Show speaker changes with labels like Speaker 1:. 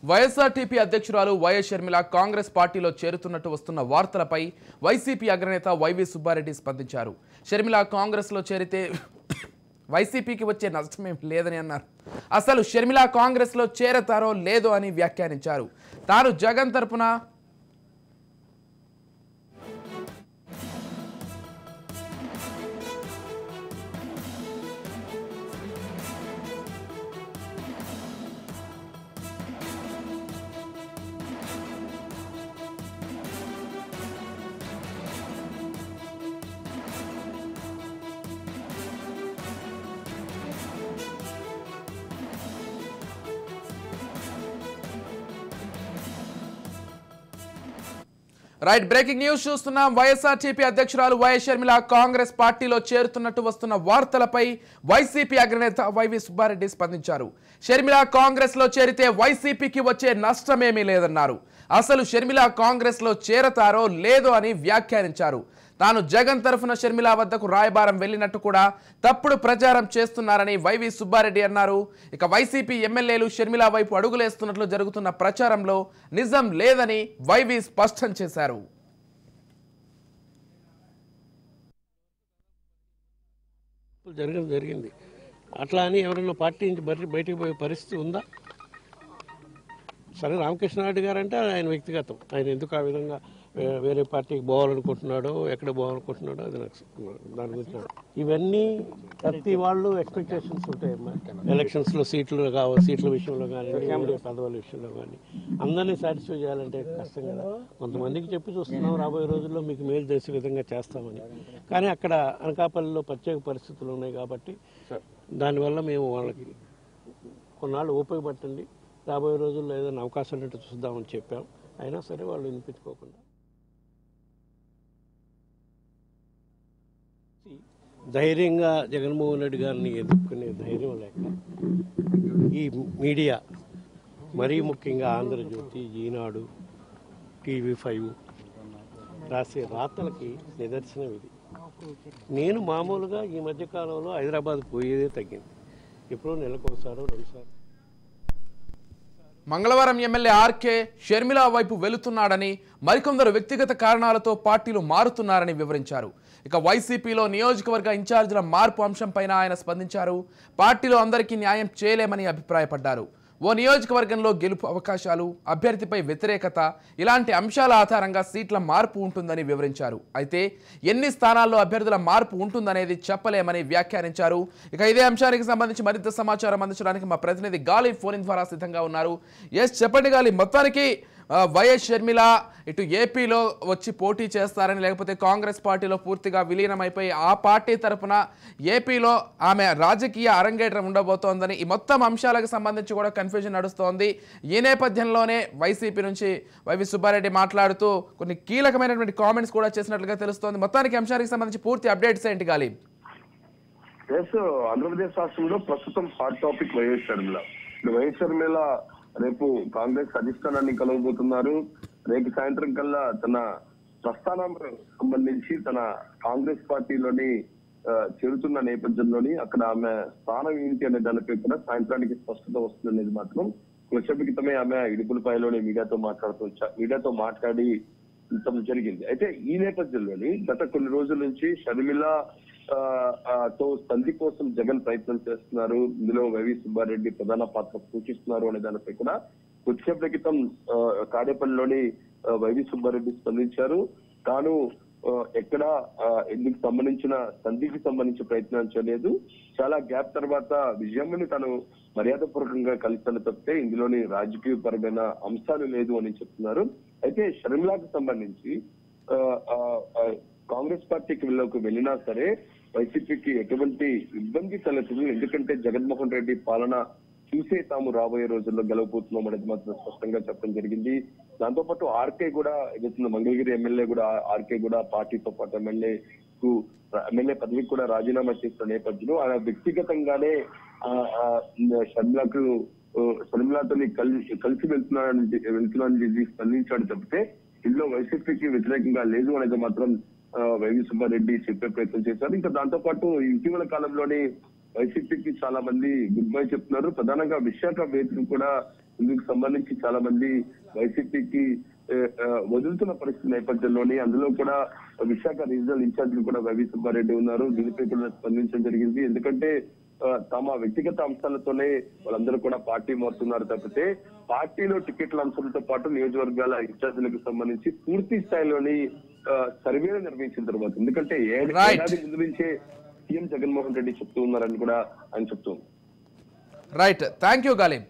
Speaker 1: YSRTP అధ్యక్షురాలు YS Sharmila Congress పార్టీలో చేరుతున్నట్టు వస్తున్న వార్తలపై వైసీపీ అగ్రనేత వైవి సుబ్బారెడ్డి స్పందించారు. షర్మిల కాంగ్రెస్లో చేరితే వైసీపీకి వచ్చే నష్టమేం లేదని అన్నారు. అసలు షర్మిల కాంగ్రెస్లో చేరతారో లేదో అని వ్యాఖ్యానించారు. తాను జగన్ తరపున రైట్ బ్రేకింగ్ న్యూస్ చూస్తున్నాం. వైఎస్ఆర్టీపీ అధ్యక్షురాలు వైఎస్ షర్మిల కాంగ్రెస్ పార్టీలో చేరుతున్నట్టు వస్తున్న వార్తలపై వైసీపీ అగ్రనేత వైవి సుబ్బారెడ్డి స్పందించారు. షర్మిల కాంగ్రెస్ లో చేరితే వైసీపీకి వచ్చే నష్టమేమీ లేదన్నారు. అసలు షర్మిల కాంగ్రెస్ లో చేరతారో లేదో అని వ్యాఖ్యానించారు. తాను జగన్ తరఫున షర్మిల వద్దకు రాయబారం వెళ్లినట్టు కూడా తప్పుడు ప్రచారం చేస్తున్నారని వైవి సుబ్బారెడ్డి అన్నారు. ఇక వైసీపీ ఎమ్మెల్యేలు షర్మిల వైపు అడుగులేస్తున్నట్లు జరుగుతున్న ప్రచారంలో నిజం లేదని వైవి స్పష్టం చేశారు.
Speaker 2: జరిగింది అట్లా అని ఎవరైనా పార్టీ నుంచి బయటకు పోయే పరిస్థితి ఉందా? సరే, రామకృష్ణారెడ్డి గారు అంటే ఆయన వ్యక్తిగతం. ఆయన ఎందుకు ఆ విధంగా వేరే పార్టీకి పోవాలనుకుంటున్నాడో, ఎక్కడ పోవాలనుకుంటున్నాడో అది నాకు దాని గురించి. ఇవన్నీ ప్రతి వాళ్ళు ఎక్స్పెక్టేషన్స్ ఉంటాయమ్మా. ఎలక్షన్స్లో సీట్ల విషయంలో కానీ, పదవుల విషయంలో కానీ అందరినీ సాటిస్ఫై చేయాలంటే కష్టం కదా. కొంతమందికి చెప్పి చూస్తున్నాం, రాబోయే రోజుల్లో మీకు మేలు చేసే విధంగా చేస్తామని. కానీ అక్కడ అనకాపల్లిలో ప్రత్యేక పరిస్థితులు ఉన్నాయి కాబట్టి దానివల్ల మేము వాళ్ళకి కొన్నాళ్ళు ఉపయోగపట్టండి, రాబోయే రోజుల్లో ఏదైనా అవకాశం ఉన్నట్టు చూద్దామని చెప్పాం. అయినా సరే వాళ్ళు వినిపించుకోకుండా ధైర్యంగా జగన్మోహన్ రెడ్డి గారిని ఎదుర్కొనే ధైర్యం లేక ఈ మీడియా, మరీ ముఖ్యంగా ఆంధ్రజ్యోతి, ఈనాడు, TV5 రాసే రాతలకి నిదర్శనం ఇది. నేను మామూలుగా ఈ మధ్యకాలంలో హైదరాబాద్ పోయేదే తగ్గింది. ఎప్పుడో నెలకు ఒకసారో రెండుసార్లు.
Speaker 1: మంగళవారం ఎమ్మెల్యే ఆర్కే షర్మిల వైపు వెళుతున్నాడని, మరికొందరు వ్యక్తిగత కారణాలతో పార్టీలు మారుతున్నారని వివరించారు. ఇక వైసీపీలో నియోజకవర్గ ఇన్ఛార్జీల మార్పు అంశంపైన ఆయన స్పందించారు. పార్టీలో అందరికీ న్యాయం చేయలేమని అభిప్రాయపడ్డారు. ఓ నియోజకవర్గంలో గెలుపు అవకాశాలు, అభ్యర్థిపై వ్యతిరేకత ఇలాంటి అంశాల ఆధారంగా సీట్ల మార్పు ఉంటుందని వివరించారు. అయితే ఎన్ని స్థానాల్లో అభ్యర్థుల మార్పు ఉంటుందనేది చెప్పలేమని వ్యాఖ్యానించారు. ఇక ఇదే అంశానికి సంబంధించి మరింత సమాచారం అందించడానికి మా ప్రతినిధి గాలి ఫోన్ ద్వారా సిద్ధంగా ఉన్నారు. చెప్పండి గాలి, మొత్తానికి వైఎస్ షర్మిల ఇటు ఏపీలో వచ్చి పోటీ చేస్తారని, లేకపోతే కాంగ్రెస్ పార్టీలో పూర్తిగా విలీనమైపోయి ఆ పార్టీ తరఫున ఏపీలో ఆమె రాజకీయ అరంగేట్రం ఉండబోతోందని ఈ మొత్తం అంశాలకు సంబంధించి కూడా కన్ఫ్యూజన్ నడుస్తోంది. ఈ నేపథ్యంలోనే వైసీపీ నుంచి వైవి సుబ్బారెడ్డి మాట్లాడుతూ కొన్ని కీలకమైనటువంటి కామెంట్స్ కూడా చేసినట్లుగా తెలుస్తోంది. మొత్తానికి అంశానికి సంబంధించి పూర్తి అప్డేట్స్ ఏంటి గాలి?
Speaker 3: ఆంధ్రప్రదేశ్ రాష్ట్రంలో ప్రస్తుతం hot topic YS Sharmila. YS Sharmila రేపు కాంగ్రెస్ అధిష్టానాన్ని కలవబోతున్నారు. రేపు సాయంత్రం కల్లా తన ప్రస్థానం సంబంధించి తన కాంగ్రెస్ పార్టీలోని చేరుతున్న నేపథ్యంలోని అక్కడ ఆమె స్థానం ఏంటి అనే దానిపై కూడా సాయంత్రానికి స్పష్టత వస్తుందనేది మాత్రం కొద్దిసేపు క్రితమే ఆమె ఇడుపులపాయలోని మీడియాతో మాట్లాడి జరిగింది. అయితే ఈ నేపథ్యంలోని గత కొన్ని రోజుల నుంచి షర్మిల తో సంధి కోసం జగన్ ప్రయత్నం చేస్తున్నారు. ఇందులో వైవి సుబ్బారెడ్డి ప్రధాన పాత్ర పోషిస్తున్నారు అనే దానిపై కూడా కొద్దిసేపటి క్రితం తాడేపల్లిలోని వైవి సుబ్బారెడ్డి స్పందించారు. తాను ఎక్కడ ఇందుకు సంబంధించిన సంధికి సంబంధించి ప్రయత్నం చేయలేదు, చాలా గ్యాప్ తర్వాత విజయమ్మని తాను మర్యాదపూర్వకంగా కలిసాను తప్పితే ఇందులోని రాజకీయ పరమైన అంశాలు లేదు అని చెప్తున్నారు. అయితే షర్మిలాకు సంబంధించి కాంగ్రెస్ పార్టీకి వెళ్ళినా సరే వైసీపీకి ఎటువంటి ఇబ్బంది కలగదు. ఎందుకంటే జగన్మోహన్ రెడ్డి పాలన చూసే తాము రాబోయే రోజుల్లో గెలవబోతున్నాం అనేది మాత్రం స్పష్టంగా చెప్పడం జరిగింది. దాంతో పాటు ఆర్కే కూడా ఏదైతే మంగళగిరి ఎమ్మెల్యే కూడా ఆర్కే కూడా పార్టీతో పాటు ఎమ్మెల్యే పదవికి కూడా రాజీనామా చేసిన నేపథ్యంలో ఆయన వ్యక్తిగతంగానే షర్మిలతో కలిసి వెళ్తున్నానని స్పందించాడు తప్పితే ఇందులో వైసీపీకి వ్యతిరేకంగా లేదు అనేది మాత్రం వైవి సుబ్బారెడ్డి చెప్పే ప్రయత్నం చేశారు. ఇంకా దాంతో పాటు ఇటీవల కాలంలోనే వైసీపీకి చాలా మంది గుడ్ బై చెప్తున్నారు. ప్రధానంగా విశాఖ వేదిక కూడా ఇందుకు సంబంధించి చాలా మంది వైసీపీకి వదులుతున్న పరిస్థితి నేపథ్యంలోని అందులో కూడా విశాఖ రీజనల్ ఇన్ఛార్జీలు కూడా రవి సుబ్బారెడ్డి ఉన్నారు. దీనిపై కూడా స్పందించడం జరిగింది. ఎందుకంటే తమ వ్యక్తిగత అంశాలతోనే వాళ్ళందరూ కూడా పార్టీ మారుతున్నారు తప్పితే పార్టీలో టికెట్ల అంశాలతో పాటు నియోజకవర్గాల ఇన్ఛార్జీలకు సంబంధించి పూర్తి స్థాయిలోని సర్వేలు నిర్వహించిన తర్వాత, ఎందుకంటే ఏడాది ముందు నుంచే సీఎం జగన్మోహన్ రెడ్డి చెప్తూ ఉన్నారని కూడా ఆయన చెప్తూ ఉన్నారు.
Speaker 1: Right, thank you Ghalib.